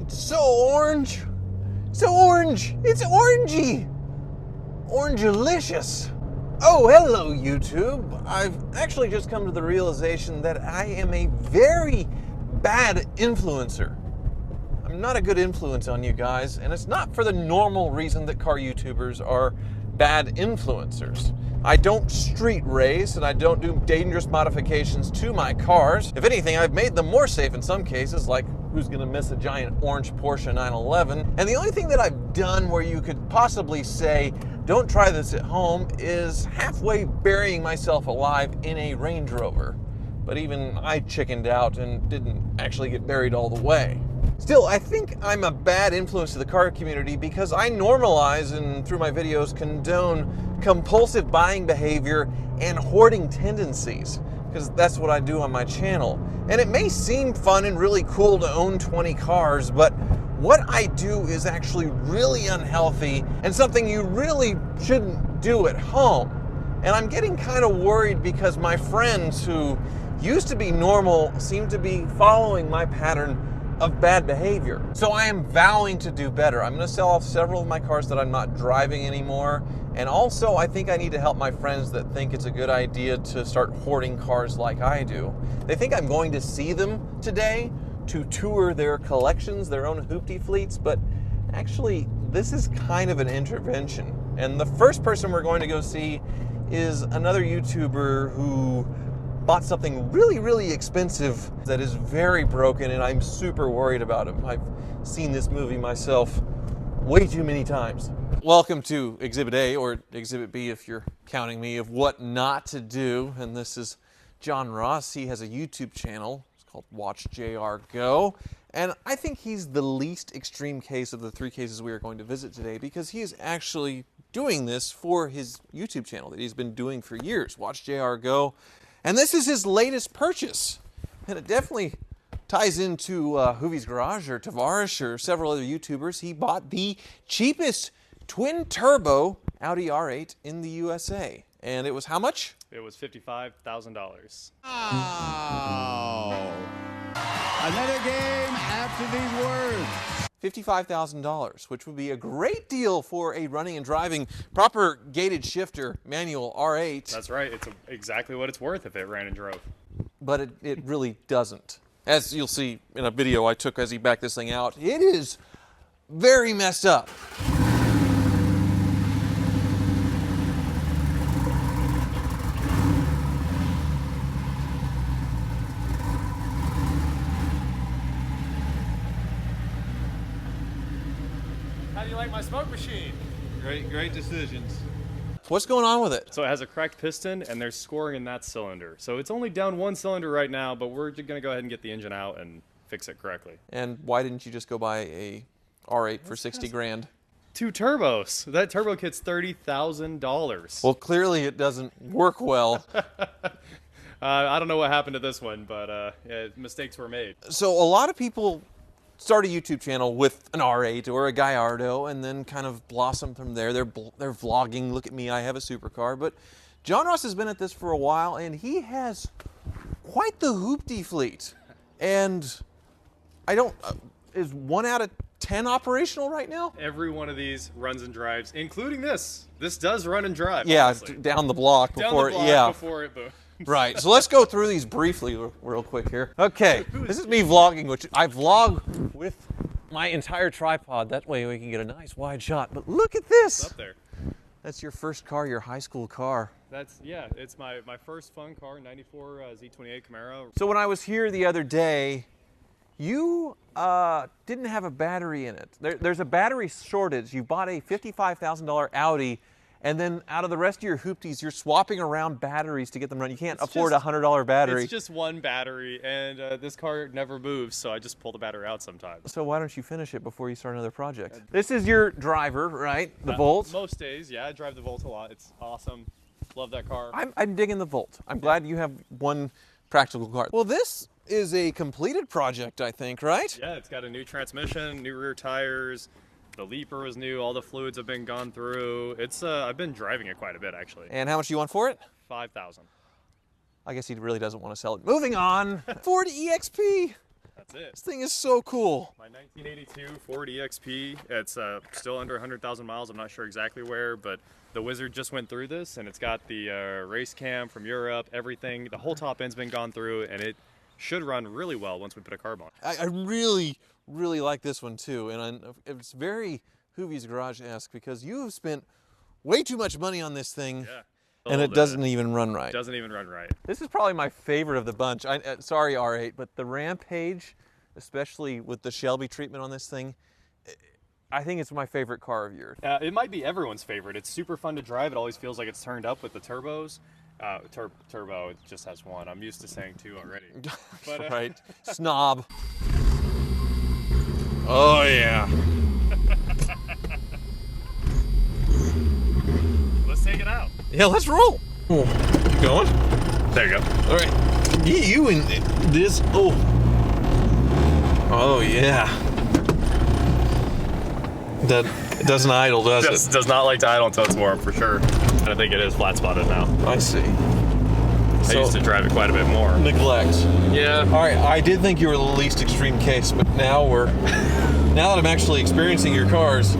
It's so orange. So orange. It's orangey. Orangelicious. Oh, hello, YouTube. I've actually just come to the realization that I am a very bad influencer. I'm not a good influence on you guys, and it's not for the normal reason that car YouTubers are bad influencers. I don't street race, and I don't do dangerous modifications to my cars. If anything, I've made them more safe in some cases, like who's gonna miss a giant orange Porsche 911? And the only thing that I've done where you could possibly say, don't try this at home, is halfway burying myself alive in a Range Rover. But even I chickened out and didn't actually get buried all the way. Still, I think I'm a bad influence to the car community because I normalize and through my videos condone compulsive buying behavior and hoarding tendencies, because that's what I do on my channel. And it may seem fun and really cool to own 20 cars, but what I do is actually really unhealthy and something you really shouldn't do at home. And I'm getting kind of worried because my friends who used to be normal seem to be following my pattern of bad behavior. So I am vowing to do better. I'm gonna sell off several of my cars that I'm not driving anymore. And also I think I need to help my friends that think it's a good idea to start hoarding cars like I do. They think I'm going to see them today to tour their collections, their own hoopty fleets, but actually this is kind of an intervention. And the first person we're going to go see is another YouTuber who bought something really, really expensive that is very broken, and I'm super worried about him. I've seen this movie myself way too many times. Welcome to Exhibit A, or Exhibit B if you're counting me, of what not to do. And this is John Ross. He has a YouTube channel. It's called Watch JR Go. And I think he's the least extreme case of the three cases we are going to visit today, because he is actually doing this for his YouTube channel that he's been doing for years, Watch JR Go. And this is his latest purchase. And it definitely ties into Hoovies Garage or Tavares or several other YouTubers. He bought the cheapest twin-turbo Audi R8 in the USA. And it was how much? It was $55,000. Oh. Another game after these words. $55,000, which would be a great deal for a running and driving proper gated shifter manual R8. That's right. It's exactly what it's worth if it ran and drove. But it really doesn't. As you'll see in a video I took as he backed this thing out, it is very messed up. How do you like my smoke machine? Great decisions. What's going on with it? So it has a cracked piston, and there's scoring in that cylinder. So it's only down one cylinder right now, but we're going to go ahead and get the engine out and fix it correctly. And why didn't you just go buy a R8 for 60 grand? 2 turbos. That turbo kit's $30,000. Well, clearly it doesn't work well. I don't know what happened to this one, but yeah, mistakes were made. So a lot of people start a YouTube channel with an R8 or a Gallardo and then kind of blossom from there. They're vlogging, look at me, I have a supercar. But John Ross has been at this for a while, and he has quite the hoopty fleet. And I don't, is 1 out of 10 operational right now? Every one of these runs and drives, including this. This does run and drive. Yeah, honestly. down the block before, Before it booms. Right, so let's go through these briefly real quick here. Okay, this is me vlogging, which I vlog with my entire tripod. That way we can get a nice wide shot. But look at this. It's up there. That's your first car, your high school car. Yeah, it's my first fun car, 94 Z28 Camaro. So when I was here the other day, you didn't have a battery in it. There's a battery shortage. You bought a $55,000 Audi, and then out of the rest of your hoopties, you're swapping around batteries to get them running. You can't afford a $100 battery. It's just one battery, and this car never moves, so I just pull the battery out sometimes. So why don't you finish it before you start another project? This is your driver, right? The Volt? Most days, yeah. I drive the Volt a lot. It's awesome. Love that car. I'm digging the Volt. I'm glad you have one practical car. Well, this is a completed project, I think, right? Yeah, it's got a new transmission, new rear tires. The leaper was new. All the fluids have been gone through. It's I've been driving it quite a bit, actually. And how much do you want for it? $5,000. I guess he really doesn't want to sell it. Moving on. Ford EXP. That's it. This thing is so cool. My 1982 Ford EXP. It's still under 100,000 miles. I'm not sure exactly where, but the Wizard just went through this, and it's got the race cam from Europe, everything. The whole top end's been gone through, and it should run really well once we put a carb on it. I really, really like this one too, and it's very Hoovies Garage-esque because you have spent way too much money on this thing. Yeah. And it doesn't even run right. Doesn't even run right. This is probably my favorite of the bunch. Sorry, R8, but the Rampage, especially with the Shelby treatment on this thing, I think it's my favorite car of yours. It might be everyone's favorite. It's super fun to drive. It always feels like it's turned up with the turbos. Turbo, it just has one. I'm used to saying two already. But, right. Snob. Oh, yeah. Let's take it out. Yeah, let's roll. Keep going. There you go. All right. You in this. Oh. Oh, yeah. That doesn't idle, does it? Does not like to idle until it's warm, for sure. And I think it is flat spotted now. I see. I used to drive it quite a bit more. Neglect. Yeah. All right, I did think you were the least extreme case, but now now that I'm actually experiencing your cars,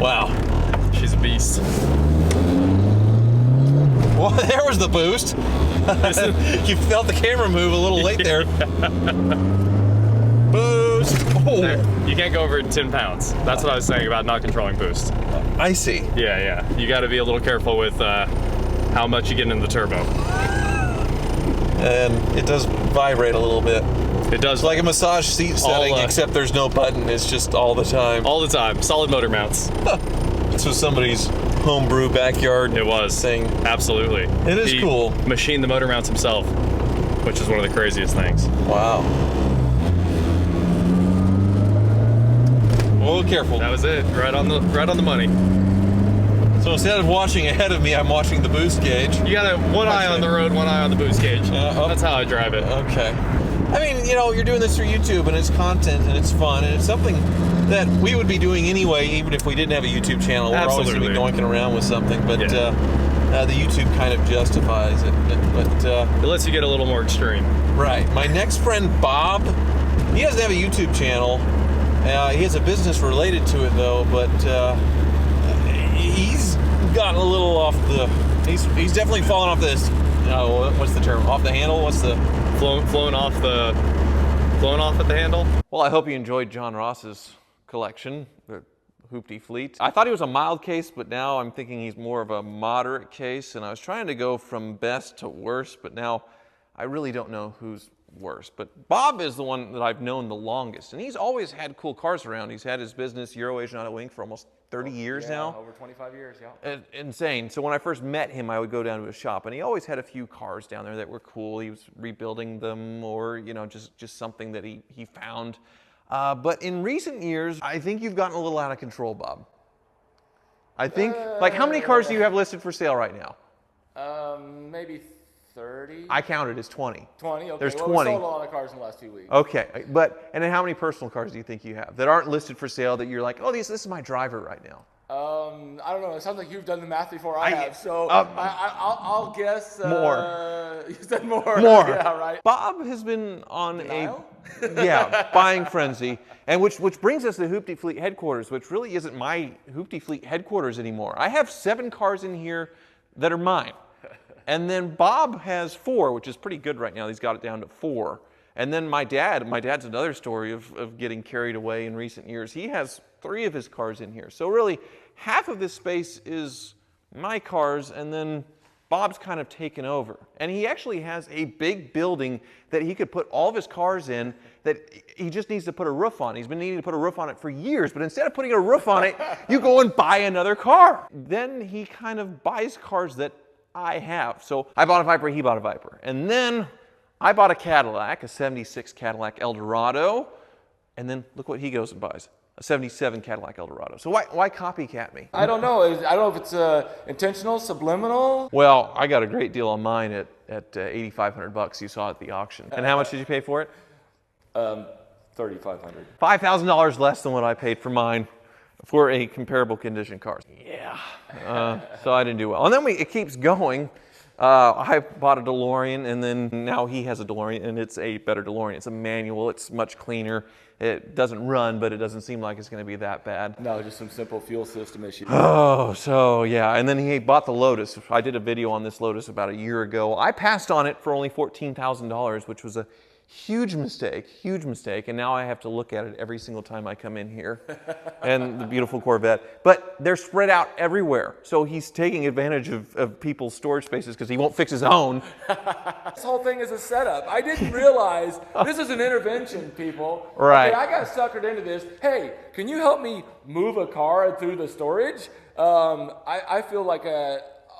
wow. She's a beast. Well, there was the boost. You felt the camera move a little late there. Boost. Oh. There. You can't go over 10 pounds. That's what I was saying about not controlling boost. I see. Yeah. You got to be a little careful with how much you get in the turbo. And it does vibrate a little bit. It does. It's like a massage seat setting, except there's no button. It's just all the time. All the time. Solid motor mounts. This was somebody's homebrew backyard. It was. Thing. Absolutely. It is cool. Machined the motor mounts himself, which is one of the craziest things. Wow. Oh, careful. That was it. Right on the money. So instead of watching ahead of me, I'm watching the boost gauge. You got one eye on the road, one eye on the boost gauge. That's how I drive it. Okay. I mean, you're doing this for YouTube, and it's content, and it's fun, and it's something that we would be doing anyway, even if we didn't have a YouTube channel. We're always going to be doinking around with something, but the YouTube kind of justifies it. But it lets you get a little more extreme. Right. My next friend, Bob, he doesn't have a YouTube channel. He has a business related to it, though, but he's gotten a little off the... He's definitely fallen off this... what's the term? Off the handle? What's the... Flown off at the handle? Well, I hope you enjoyed John Ross's collection, the Hoopty Fleet. I thought he was a mild case, but now I'm thinking he's more of a moderate case, and I was trying to go from best to worst, but now I really don't know who's worse. But Bob is the one that I've known the longest, and he's always had cool cars around. He's had his business, Euro Asian Auto Inc., for almost 30 years now. Over 25 years, yeah. Insane. So when I first met him, I would go down to his shop, and he always had a few cars down there that were cool. He was rebuilding them, or just something that he found. But in recent years, I think you've gotten a little out of control, Bob. I think, how many cars do you have listed for sale right now? Maybe 30. I counted as 20. 20, okay. There's well, 20. We sold a lot of cars in the last 2 weeks. Okay, and then how many personal cars do you think you have that aren't listed for sale that you're like, oh, this is my driver right now? I don't know. It sounds like you've done the math before I have. So I'll guess. More. You said more. More. Yeah, right. Bob has been on Denial? buying frenzy, and which brings us to Hoopty Fleet headquarters, which really isn't my Hoopty Fleet headquarters anymore. I have 7 cars in here that are mine. And then Bob has 4, which is pretty good right now. He's got it down to 4. And then my dad's another story of getting carried away in recent years. He has 3 of his cars in here. So really, half of this space is my cars, and then Bob's kind of taken over. And he actually has a big building that he could put all of his cars in that he just needs to put a roof on. He's been needing to put a roof on it for years, but instead of putting a roof on it, you go and buy another car. Then he kind of buys cars that I have. So I bought a Viper, he bought a Viper. And then I bought a Cadillac, a 76 Cadillac Eldorado, and then look what he goes and buys, a 77 Cadillac Eldorado. So why copycat me? I don't know. I don't know if it's intentional, subliminal. Well, I got a great deal on mine at $8,500 you saw at the auction. And how much did you pay for it? $3,500. $5,000 less than what I paid for mine for a comparable condition car. Yeah. So I didn't do well. And then it keeps going. I bought a DeLorean, and then now he has a DeLorean, and it's a better DeLorean. It's a manual. It's much cleaner. It doesn't run, but it doesn't seem like it's going to be that bad. No, just some simple fuel system issues. Oh, so yeah. And then he bought the Lotus. I did a video on this Lotus about a year ago. I passed on it for only $14,000, which was a huge mistake, and now I have to look at it every single time I come in here. And the beautiful Corvette. But they're spread out everywhere, so he's taking advantage of people's storage spaces because he won't fix his own. This whole thing is a setup. I didn't realize this is an intervention, people. Right. Okay, I got suckered into this. Hey, can you help me move a car through the storage? I feel like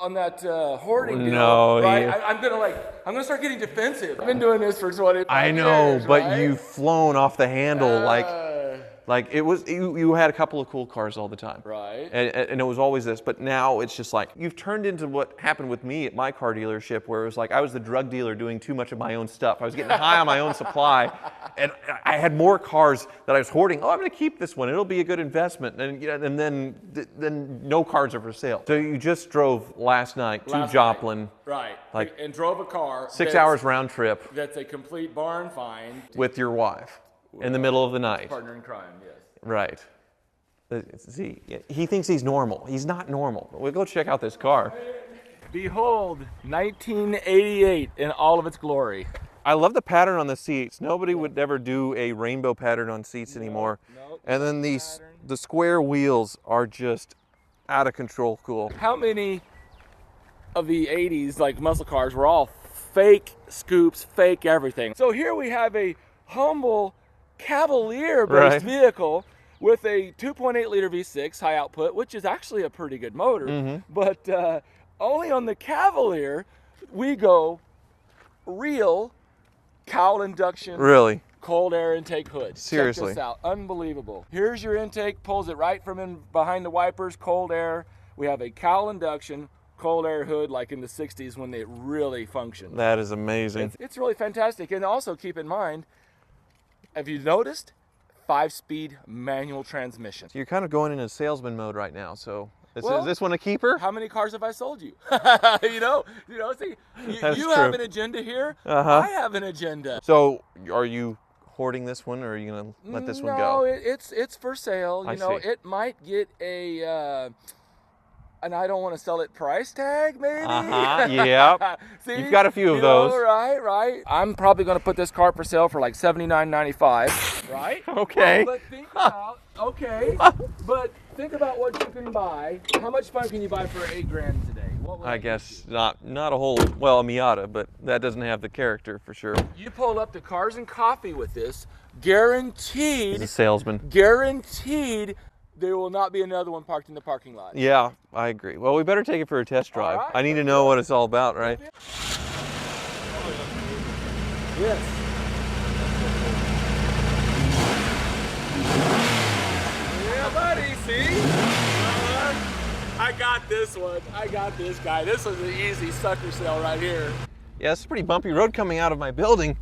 on that hoarding deal, No, right? I'm gonna start getting defensive. I've been doing this for 25 I know, years, but right? you've flown off the handle like it was. You had a couple of cool cars all the time, Right. And it was always this. But now it's just like you've turned into what happened with me at my car dealership, where it was like I was the drug dealer doing too much of my own stuff. I was getting high on my own supply, and I had more cars that I was hoarding. Oh, I'm going to keep this one. It'll be a good investment. And then no cars are for sale. So you just drove last night to Joplin. Right. Like, and drove a car. 6 hours round trip That's a complete barn find. with your wife in the middle of the night. Partner in crime, yes. Right. See, he thinks he's normal. He's not normal. We'll go check out this car. Behold, 1988 in all of its glory. I love the pattern on the seats. Nobody would ever do a rainbow pattern on seats anymore. Nope. And then the square wheels are just out of control cool. How many of the 80s, like muscle cars, were all fake scoops, fake everything? So here we have a humble Cavalier-based vehicle with a 2.8 liter V6 high output, which is actually a pretty good motor. But only on the Cavalier we go real cowl induction. Really? Cold air intake hood. Seriously. Check this out. Unbelievable. Here's your intake. Pulls it right from in behind the wipers. Cold air. We have a cowl induction cold air hood like in the 60s when they really functioned. That is amazing. It's really fantastic. And also keep in mind, have you noticed? 5-speed manual transmission. You're kind of going into salesman mode right now. So is Well, this one a keeper? How many cars have I sold you? you know, see, That's you true. have an agenda here. I have an agenda. So are you hoarding this one, or are you going to let this one go? No, it's for sale. You know, see. it might get a, and I don't want to sell it price tag, maybe. Yeah. See, You've got a few of those. Right. I'm probably going to put this car for sale for like $79.95. Right. Okay. But think about but think about what you can buy. How much fun can you buy for $8 grand today? What would I that guess not a whole, well, a Miata, but that doesn't have the character for sure. You pull up the Cars and Coffee with this, He's guaranteed. a salesman. Guaranteed there will not be another one parked in the parking lot. Yeah, I agree. Well, we better take it for a test drive. right, I need to know what it's all about, right? Yes. Yeah, buddy, see? I got this one. I got this guy. This was an easy sucker sale right here. Yeah, it's a pretty bumpy road coming out of my building,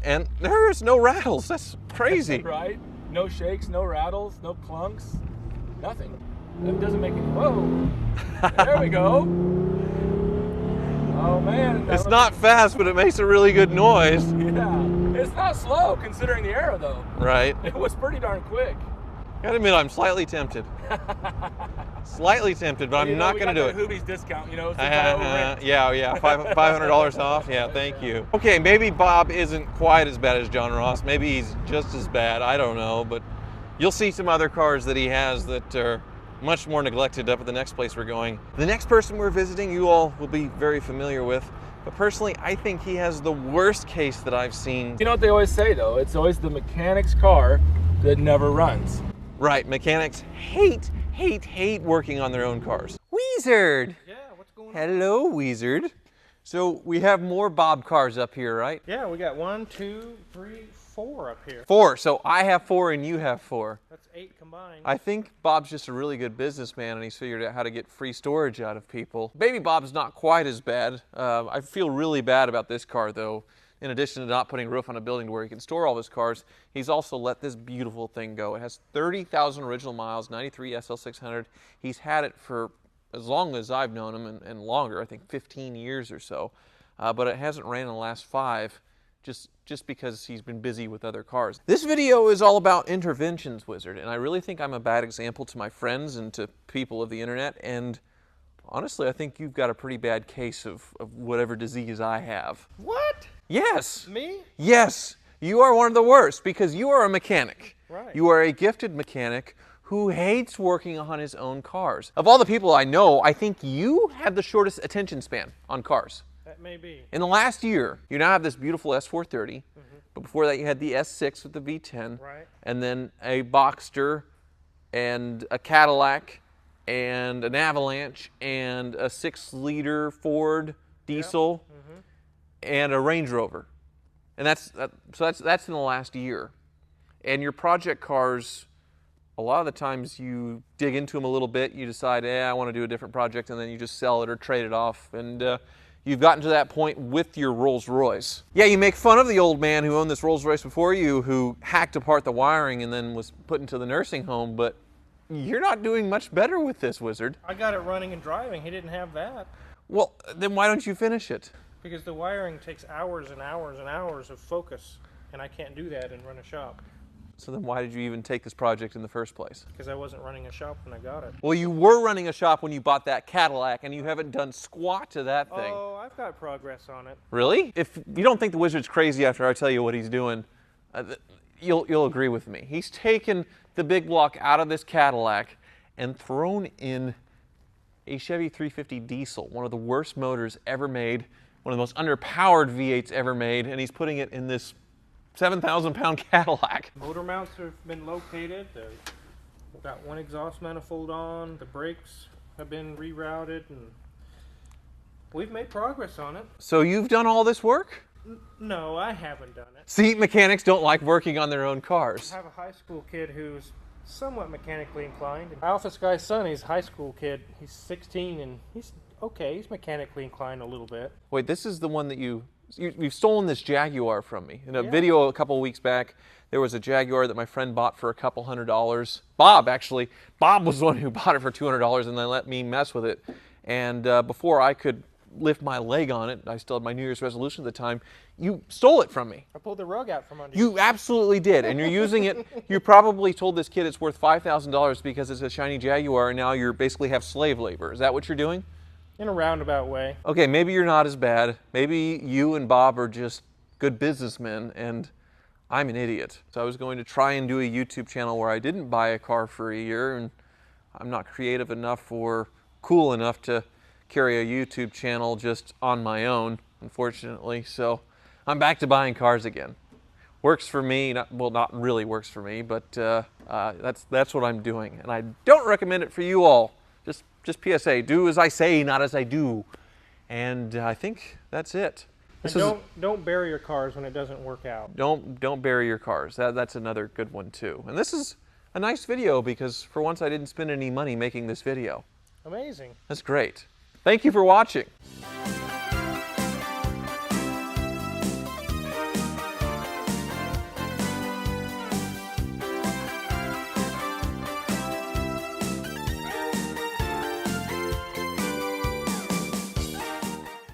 and there is no rattles. That's crazy. Right? No shakes, no rattles, no clunks, nothing. That doesn't make any, whoa. There we go. Oh man. It's not fast, but it makes a really good noise. Yeah. It's not slow considering the arrow though. Right. It was pretty darn quick. Gotta admit, I'm slightly tempted. Slightly tempted, but I'm not gonna do it. Hoovies discount, you know. Since I overran. Yeah, $500 off. Yeah, thank you. Okay, maybe Bob isn't quite as bad as John Ross. Maybe he's just as bad. I don't know, but you'll see some other cars that he has that are much more neglected up at the next place we're going. The next person we're visiting, you all will be very familiar with. But personally, I think he has the worst case that I've seen. You know what they always say though? It's always the mechanic's car that never runs. Right, mechanics hate working on their own cars. Weezard! Yeah, what's going on? Hello, Weezard. So we have more Bob cars up here, right? Yeah, we got 1, 2, 3, 4 up here. 4, so I have 4 and you have 4. That's 8 combined. I think Bob's just a really good businessman and he's figured out how to get free storage out of people. Baby Bob's not quite as bad. I feel really bad about this car though. In addition to not putting a roof on a building where he can store all his cars, he's also let this beautiful thing go. It has 30,000 original miles, 93 SL600. He's had it for as long as I've known him, and longer, I think 15 years or so. But it hasn't ran in the last 5, just because he's been busy with other cars. This video is all about interventions, Wizard, and I really think I'm a bad example to my friends and to people of the internet, and honestly, I think you've got a pretty bad case of whatever disease I have. What? Yes. Me? Yes. You are one of the worst because you are a mechanic. Right. You are a gifted mechanic who hates working on his own cars. Of all the people I know, I think you have the shortest attention span on cars. That may be. In the last year, you now have this beautiful S430, but before that you had the S6 with the V10, Right. and then a Boxster, and a Cadillac, and an Avalanche, and a 6-liter Ford diesel, and a Range Rover. And that's in the last year. And your project cars, a lot of the times you dig into them a little bit, you decide, I want to do a different project, and then you just sell it or trade it off. And you've gotten to that point with your Rolls Royce. Yeah, you make fun of the old man who owned this Rolls Royce before you, who hacked apart the wiring and then was put into the nursing home, but you're not doing much better with this, Wizard. I got it running and driving. He didn't have that. Well, then why don't you finish it? Because the wiring takes hours and hours and hours of focus, and I can't do that and run a shop. So then why did you even take this project in the first place? Because I wasn't running a shop when I got it. Well, you were running a shop when you bought that Cadillac, and you haven't done squat to that thing. Oh, I've got progress on it. Really? If you don't think the Wizard's crazy after I tell you what he's doing, you'll agree with me. He's taken the big block out of this Cadillac and thrown in a Chevy 350 diesel, one of the worst motors ever made, one of the most underpowered V8s ever made, and he's putting it in this 7,000-pound Cadillac. Motor mounts have been located. We've got one exhaust manifold on. The brakes have been rerouted, and we've made progress on it. So you've done all this work? No, I haven't done it. See, mechanics don't like working on their own cars. I have a high school kid who's somewhat mechanically inclined. My office guy's son, he's a high school kid. He's 16, and he's okay. He's mechanically inclined a little bit. Wait, this is the one that you've stolen this Jaguar from me. In a video a couple of weeks back, there was a Jaguar that my friend bought for a couple $100. Bob, actually. Bob was the one who bought it for $200 and then let me mess with it. And before I could lift my leg on it, I still had my New Year's resolution at the time, you stole it from me. I pulled the rug out from under you. You absolutely did, and you're using it. You probably told this kid it's worth $5,000 because it's a shiny Jaguar, and now you basically have slave labor. Is that what you're doing? In a roundabout way. Okay, maybe you're not as bad. Maybe you and Bob are just good businessmen, and I'm an idiot. So I was going to try and do a YouTube channel where I didn't buy a car for a year, and I'm not creative enough or cool enough to carry a YouTube channel just on my own, unfortunately. So I'm back to buying cars again. Works for me, not really works for me, but that's what I'm doing. And I don't recommend it for you all. Just PSA, do as I say, not as I do. And I think that's it. Don't bury your cars when it doesn't work out. Don't bury your cars. That's another good one too. And this is a nice video because for once I didn't spend any money making this video. Amazing. That's great. Thank you for watching.